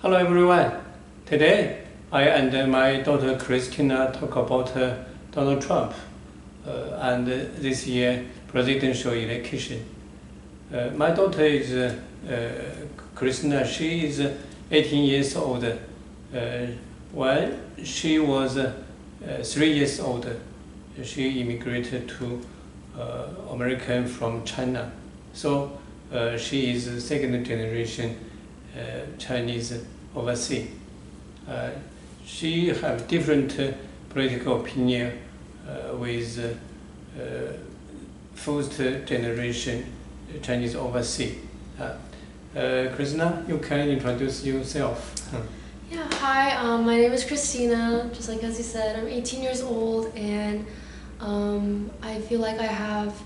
Hello everyone. Today I and my daughter Christina talk about Donald Trump and this year presidential election. My daughter is Christina. She is 18 years old. When she was 3 years old, she immigrated to America from China. So she is second generation Chinese overseas. She have different political opinion with first generation Chinese overseas. Christina, you can introduce yourself. Yeah, hi, my name is Christina. Just like as you said, I'm 18 years old, and I feel like I have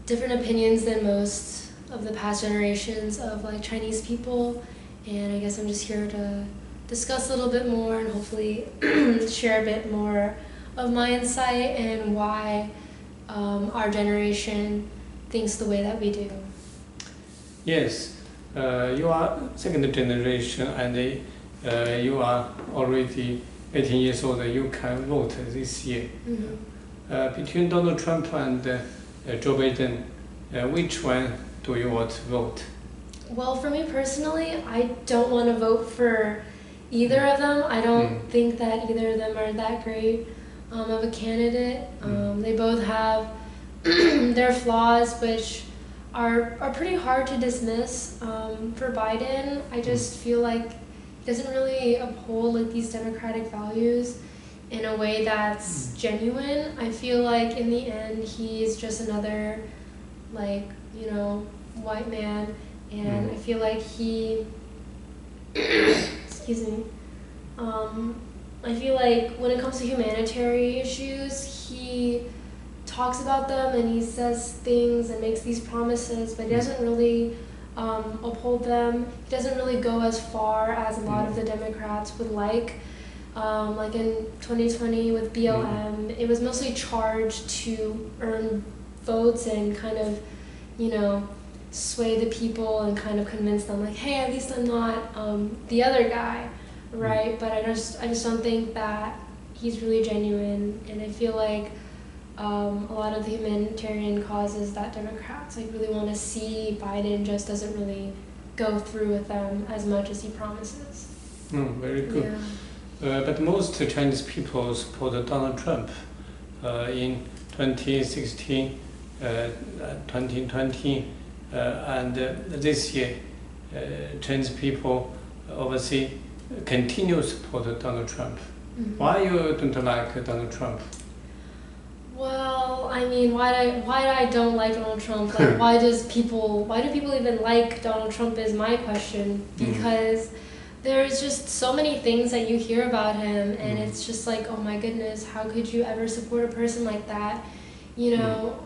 different opinions than most of the past generations of like Chinese people, and I guess I'm just here to discuss a little bit more and hopefully share a bit more of my insight and why our generation thinks the way that we do. Yes, you are second generation and you are already 18 years old. You can vote this year. Mm-hmm. Between Donald Trump and Joe Biden, which one do you want to vote? Well, for me personally, I don't want to vote for either of them. I don't think that either of them are that great of a candidate. They both have their flaws, which are pretty hard to dismiss. For Biden, I just feel like he doesn't really uphold like these democratic values in a way that's genuine. I feel like in the end, he's just another white man, and I feel like he excuse me, I feel like when it comes to humanitarian issues, he talks about them and he says things and makes these promises, but he doesn't really uphold them. He doesn't really go as far as a lot of the Democrats would like. Like in 2020 with BLM, it was mostly charged to earn votes and kind of, sway the people and kind of convince them like, hey, at least I'm not the other guy, right? But I just don't think that he's really genuine, and I feel like a lot of the humanitarian causes that Democrats really want to see, Biden just doesn't really go through with them as much as he promises. Very good. Yeah. But most Chinese people support Donald Trump. In 2016, 2020, and this year, Chinese people overseas continue to support Donald Trump. Mm-hmm. Why you don't like Donald Trump? Well, I mean, why I don't like Donald Trump? Like, why do people even like Donald Trump is my question. Because there's just so many things that you hear about him, and it's just like, oh my goodness, how could you ever support a person like that?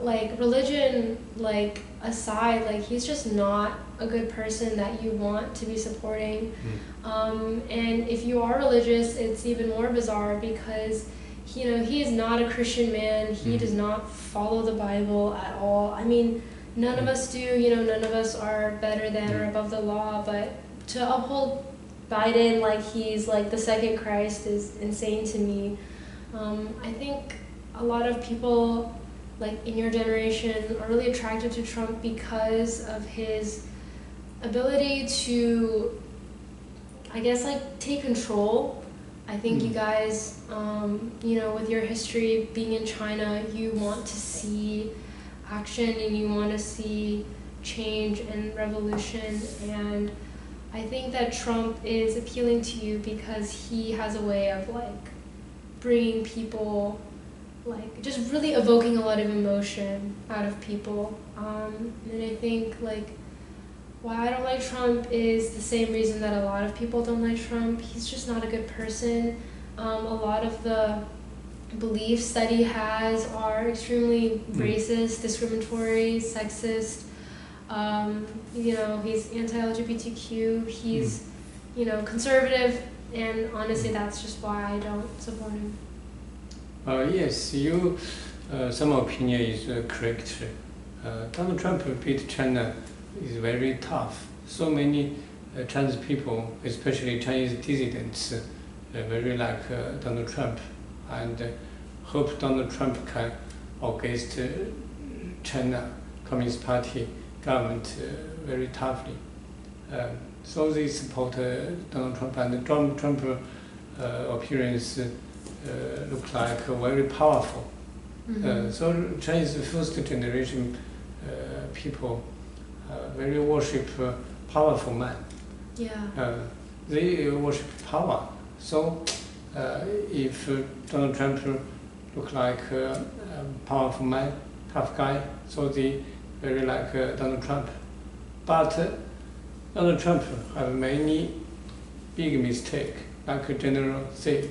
Like religion, aside, he's just not a good person that you want to be supporting. And if you are religious, it's even more bizarre because, he is not a Christian man. He does not follow the Bible at all. I mean, none of us do, none of us are better than or above the law, but to uphold Biden like he's the second Christ is insane to me. I think a lot of people in your generation are really attracted to Trump because of his ability to, I guess, take control. I think you guys, with your history being in China, you want to see action and you want to see change and revolution, and I think that Trump is appealing to you because he has a way of bringing people, just really evoking a lot of emotion out of people. And I think why I don't like Trump is the same reason that a lot of people don't like Trump. He's just not a good person. A lot of the beliefs that he has are extremely racist, discriminatory, sexist. He's anti-LGBTQ, he's, conservative, and honestly that's just why I don't support him. Yes, some opinion is correct. Donald Trump beat China is very tough. So many Chinese people, especially Chinese dissidents, very like Donald Trump, and hope Donald Trump can against China Communist Party government very toughly. So they support Donald Trump, and Trump appearance look like very powerful. So Chinese first generation people very worship powerful man. Yeah. They worship power. So if Donald Trump look like a powerful man, tough guy, so they very like Donald Trump. But Donald Trump have many big mistake, like General 6.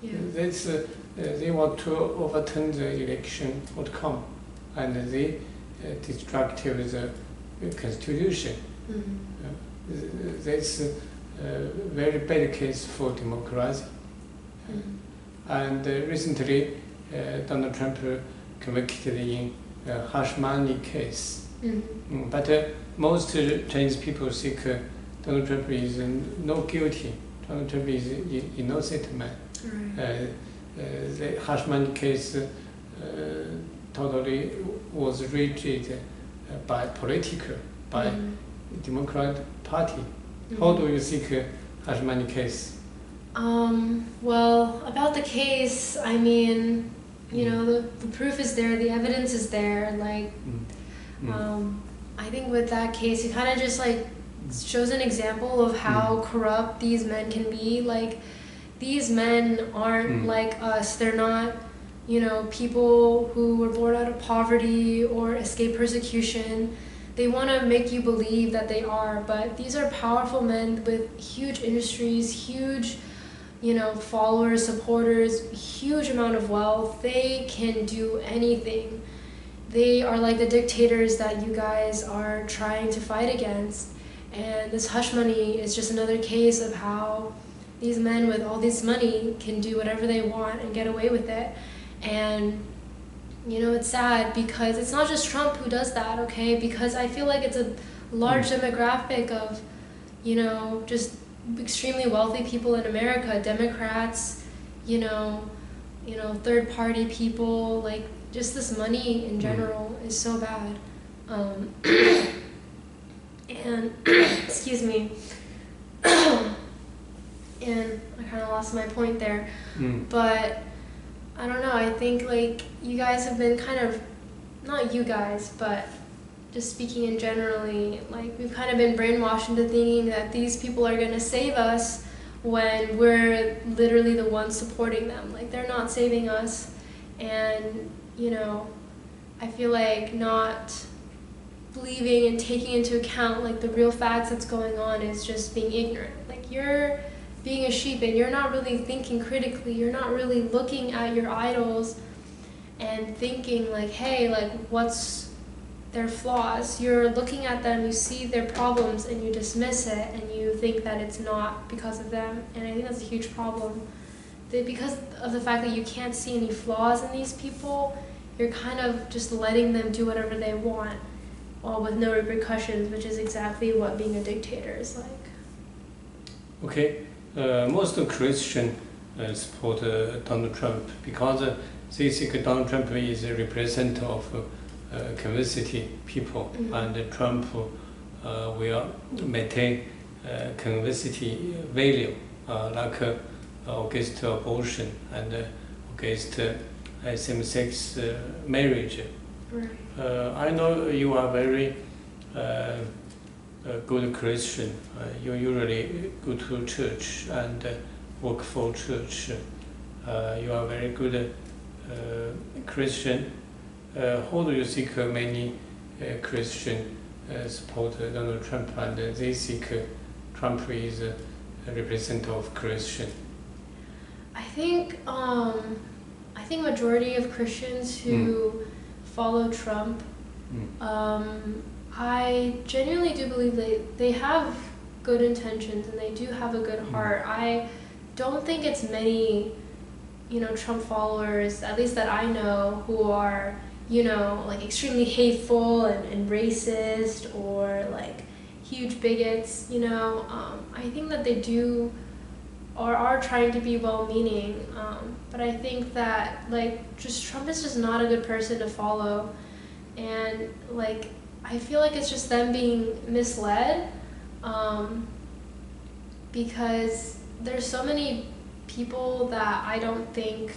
Yeah. That's, they want to overturn the election outcome, and they destructive the constitution. That's a very bad case for democracy. And recently, Donald Trump convicted in a hush money case. But most Chinese people think Donald Trump is no guilty. Donald Trump is innocent man. The hush money case totally was rigged by political, by Democrat Party. How do you think hush money case? Well, about the case, I mean, you know, the proof is there, the evidence is there. Like, I think with that case, it kind of just like shows an example of how corrupt these men can be. Like, these men aren't like us. They're not, you know, people who were born out of poverty or escape persecution. They want to make you believe that they are, but these are powerful men with huge industries, huge, you know, followers, supporters, huge amount of wealth. They can do anything. They are like the dictators that you guys are trying to fight against. And this hush money is just another case of how these men with all this money can do whatever they want and get away with it. And, you know, it's sad because it's not just Trump who does that, okay? Because I feel like it's a large demographic of, you know, just extremely wealthy people in America, Democrats, you know, third-party people, like, just this money in general is so bad. And, excuse me, and I kind of lost my point there, but I don't know, I think, like, you guys have been kind of, not you guys, but just speaking in generally, like, we've kind of been brainwashed into thinking that these people are going to save us when we're literally the ones supporting them. Like, they're not saving us, and, you know, I feel like not believing and taking into account, like, the real facts that's going on is just being ignorant. Like, you're being a sheep and you're not really thinking critically, you're not really looking at your idols and thinking, like, hey, like, what's their flaws? You're looking at them, you see their problems, and you dismiss it, and you think that it's not because of them, and I think that's a huge problem. Because of the fact that you can't see any flaws in these people, you're kind of just letting them do whatever they want, all with no repercussions, which is exactly what being a dictator is like. Okay, most Christians support Donald Trump because they think Donald Trump is a representative of conversity people, and Trump will maintain conversity value, like against abortion and against same-sex marriage. Right. I know you are very good Christian. You usually go to church and work for church. You are very good Christian. How do you think many Christians support Donald Trump, and they think Trump is a representative of Christian? I think majority of Christians who follow Trump, I genuinely do believe they have good intentions and they do have a good heart. I don't think it's many, you know, Trump followers, at least that I know, who are, you know, like extremely hateful and racist, or like huge bigots, you know. I think that they do or are trying to be well-meaning, but I think that like just Trump is just not a good person to follow, and like I feel like it's just them being misled, because there's so many people that I don't think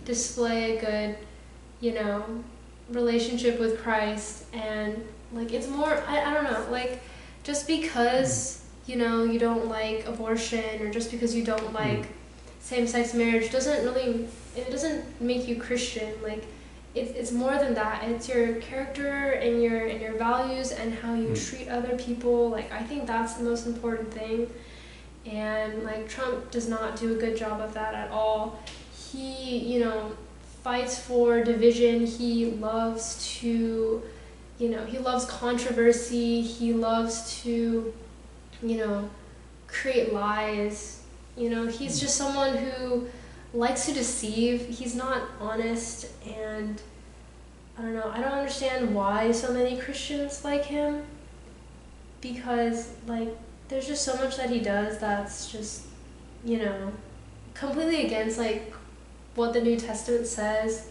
display a good, you know, relationship with Christ, and like it's more, I don't know, like just because, you know, you don't like abortion, or just because you don't like same-sex marriage doesn't make you Christian. Like it's more than that. It's your character and your values and how you treat other people. Like I think that's the most important thing. And like Trump does not do a good job of that at all. He, you know, fights for division. He loves to, you know, he loves controversy. He loves to, you know, create lies. You know, he's just someone who likes to deceive. He's not honest, and I don't know, I don't understand why so many Christians like him, because like there's just so much that he does that's just, you know, completely against like what the New Testament says.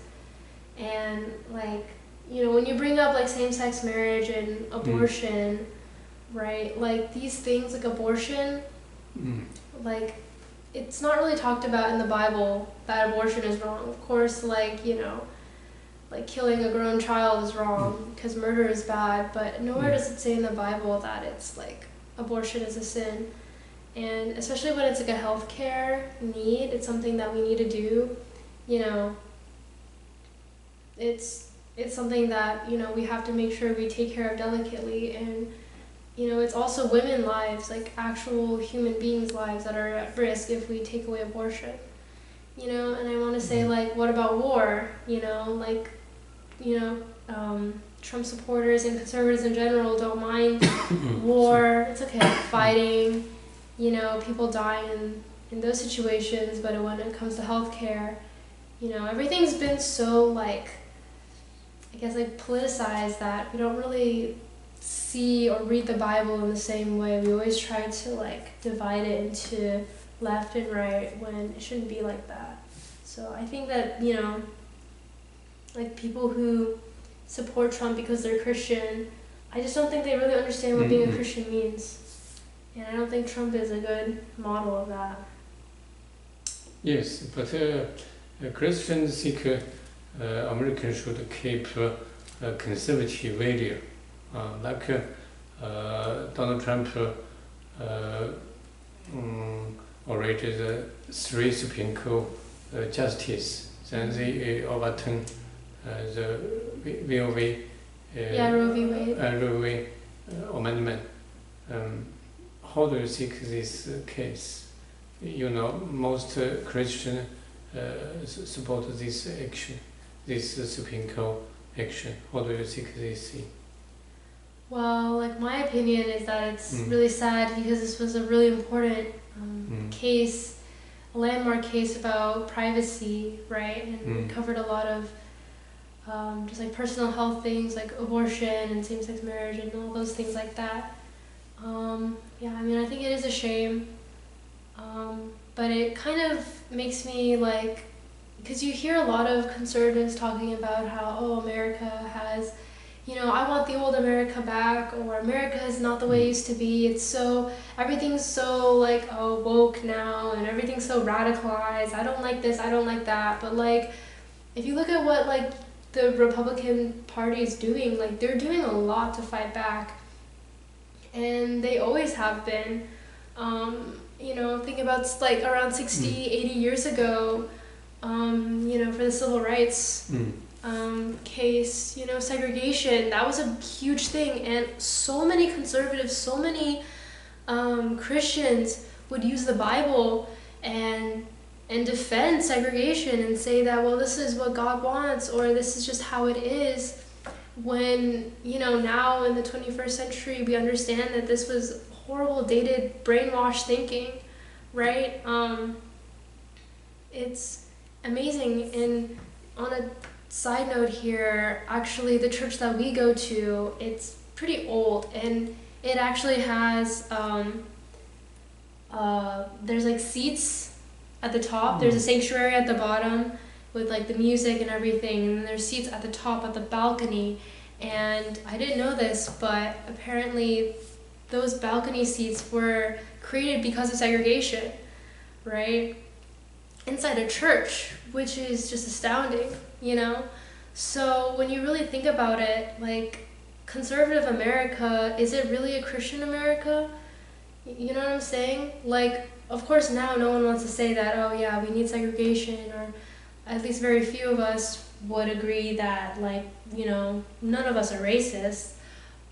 And like, you know, when you bring up like same-sex marriage and abortion, right, like these things like abortion, like it's not really talked about in the Bible that abortion is wrong. Of course, like, you know, like killing a grown child is wrong because murder is bad, but nowhere does it say in the Bible that it's like abortion is a sin. And especially when it's like a healthcare need, it's something that we need to do, you know, it's something that, you know, we have to make sure we take care of delicately. And you know, it's also women's lives, like actual human beings' lives that are at risk if we take away abortion. You know, and I want to say, like, what about war? You know, like, you know, Trump supporters and conservatives in general don't mind war. It's okay, fighting, you know, people dying in those situations, but when it comes to healthcare, you know, everything's been so, like, I guess, like, politicized that we don't really see or read the Bible in the same way. We always try to like divide it into left and right when it shouldn't be like that. So I think that, you know, like people who support Trump because they're Christian, I just don't think they really understand what being a Christian means. And I don't think Trump is a good model of that. Yes, but Christians think Americans should keep conservative value. Like Donald Trump already 3 Supreme Court justices, then they overturn the Roe v. Wade amendment. How do you think this case? You know, most Christians support this action, this Supreme Court action. How do you think this thing? Well, like my opinion is that it's really sad because this was a really important case, a landmark case about privacy, right? And covered a lot of just like personal health things like abortion and same-sex marriage and all those things like that. Yeah, I mean, I think it is a shame, but it kind of makes me like, because you hear a lot of conservatives talking about how, oh, America has, you know, I want the old America back, or America is not the way it used to be. It's so, everything's so like, oh, woke now, and everything's so radicalized. I don't like this, I don't like that. But like, if you look at what like the Republican Party is doing, like they're doing a lot to fight back. And they always have been. You know, think about like around 60, 80 years ago, you know, for the civil rights case, you know, segregation, that was a huge thing, and so many conservatives, so many Christians would use the Bible and defend segregation and say that, well, this is what God wants, or this is just how it is, when, you know, now in the 21st century we understand that this was horrible, dated, brainwashed thinking, right? It's amazing. And on a side note here, actually the church that we go to, it's pretty old, and it actually has there's like seats at the top. There's a sanctuary at the bottom with like the music and everything, and then there's seats at the top at the balcony. And I didn't know this, but apparently those balcony seats were created because of segregation, right? Inside a church, which is just astounding, you know? So when you really think about it, like, conservative America, is it really a Christian America? You know what I'm saying? Like, of course now no one wants to say that, oh yeah, we need segregation, or at least very few of us would agree that, like, you know, none of us are racist.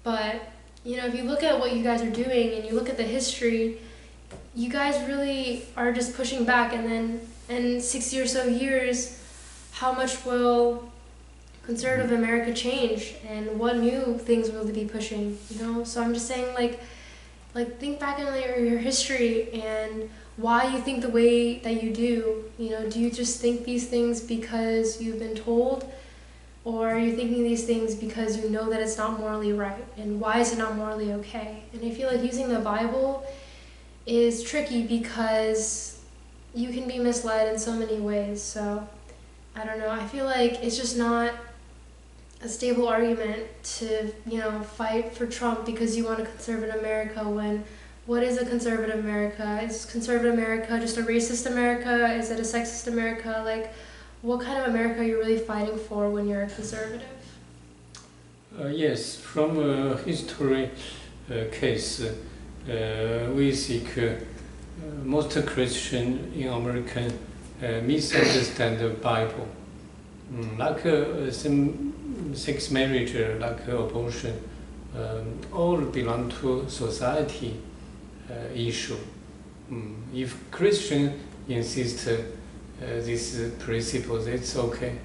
But, you know, if you look at what you guys are doing and you look at the history, you guys really are just pushing back, and then in 60 or so years, how much will conservative America change, and what new things will they be pushing, you know? So I'm just saying, like think back in your history and why you think the way that you do. You know, do you just think these things because you've been told, or are you thinking these things because you know that it's not morally right, and why is it not morally okay? And I feel like using the Bible is tricky because you can be misled in so many ways. So I don't know, I feel like it's just not a stable argument to, you know, fight for Trump because you want a conservative America, when what is a conservative America? Is conservative America just a racist America? Is it a sexist America? Like, what kind of America are you really fighting for when you're a conservative? Yes, from a history case, we see most Christians in America misunderstand the Bible. Like same-sex marriage, like abortion, all belong to society issue. If Christian insist this principle, that's okay,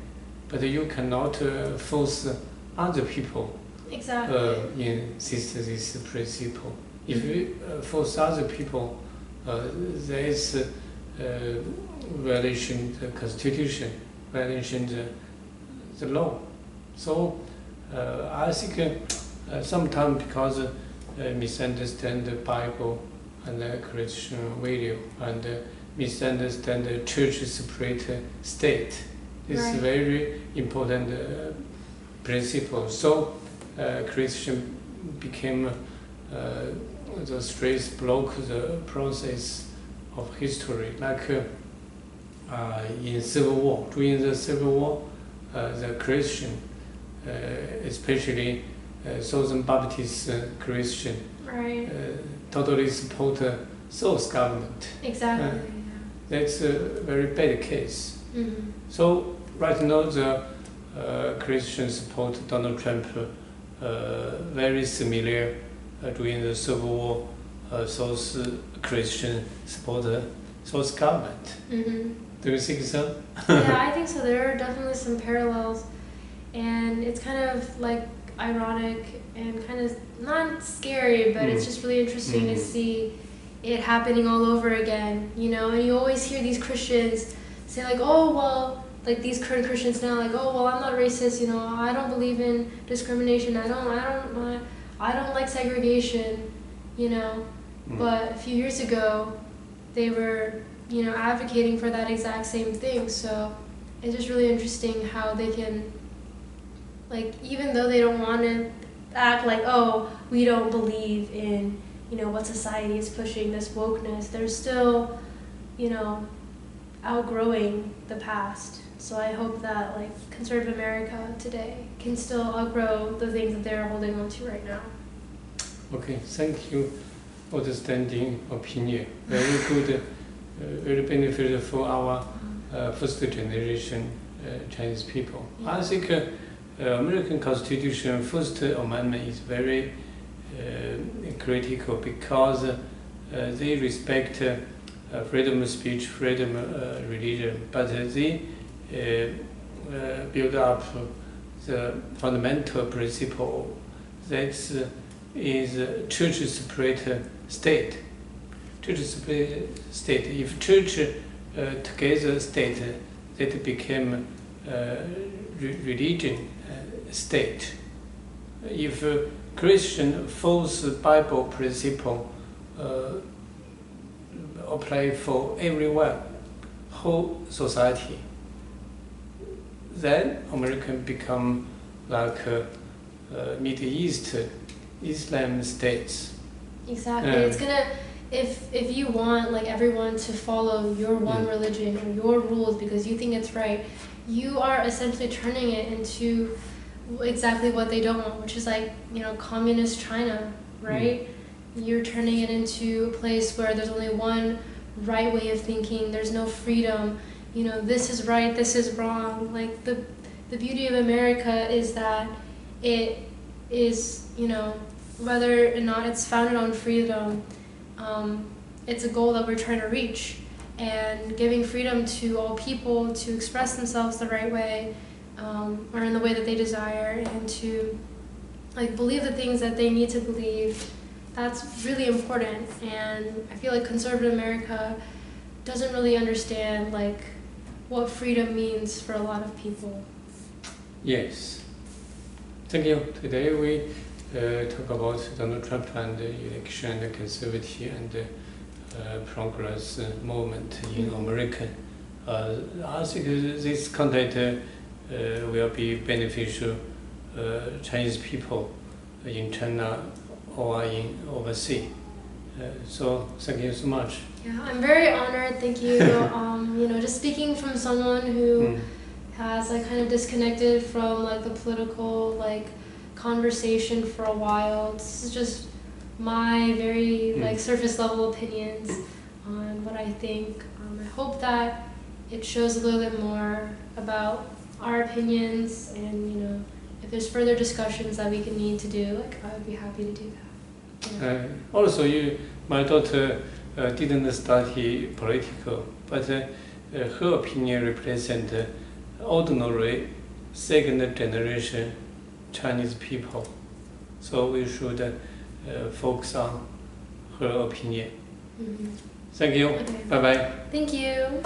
but you cannot force other people insist this principle. If you force other people, there is violation the Constitution, violation the law. So I think sometimes because misunderstand the Bible and the Christian value, and misunderstand the church separate state. This is very important principle. So Christian became the stress block the process of history. Like in Civil War, during the Civil War, the Christian, especially Southern Baptist Christian, totally support South government. Exactly. That's a very bad case. So right now the Christian support Donald Trump very similar during the Civil War. South Christian support South government. Do you think so? Yeah, I think so. There are definitely some parallels, and it's kind of like ironic and kind of not scary, but it's just really interesting to see it happening all over again, you know. And you always hear these Christians say like, oh well, like these current Christians now, like, oh well, I'm not racist, you know, I don't believe in discrimination, I don't like segregation, you know. But a few years ago they were, you know, advocating for that exact same thing. So it's just really interesting how they can, like, even though they don't want to act like, oh, we don't believe in, you know, what society is pushing, this wokeness, they're still, you know, outgrowing the past. So I hope that, like, conservative America today can still outgrow the things that they're holding on to right now. Okay, thank you for the standing opinion. Very good, very beneficial for our first generation Chinese people. I think American Constitution First Amendment is very critical because they respect freedom of speech, freedom of religion, but they build up the fundamental principle that is church separate state. Church separate state. If church together state, that became religion state. If Christian false Bible principle apply for everyone, whole society. Then American become like Middle East Islam states. Exactly. It's gonna, if you want like everyone to follow your one religion or your rules because you think it's right, you are essentially turning it into exactly what they don't want, which is like, you know, communist China, right? You're turning it into a place where there's only one right way of thinking, there's no freedom, you know, this is right, this is wrong. Like the beauty of America is that it is, you know, whether or not it's founded on freedom, it's a goal that we're trying to reach, and giving freedom to all people to express themselves the right way, or in the way that they desire, and to like believe the things that they need to believe. That's really important, and I feel like conservative America doesn't really understand like what freedom means for a lot of people. Yes. Thank you. Today we talk about Donald Trump and the election, the conservative and progress movement in America. I think this content will be beneficial Chinese people in China or in overseas. So thank you so much. Yeah, I'm very honored. Thank you. You know, just speaking from someone who has like kind of disconnected from like the political like conversation for a while. This is just my very like surface level opinions on what I think. I hope that it shows a little bit more about our opinions, and you know, if there's further discussions that we can need to do, like I would be happy to do that. Also, my daughter didn't study political, but her opinion represents ordinary second generation Chinese people. So we should focus on her opinion. Thank you. Okay. Bye bye. Thank you.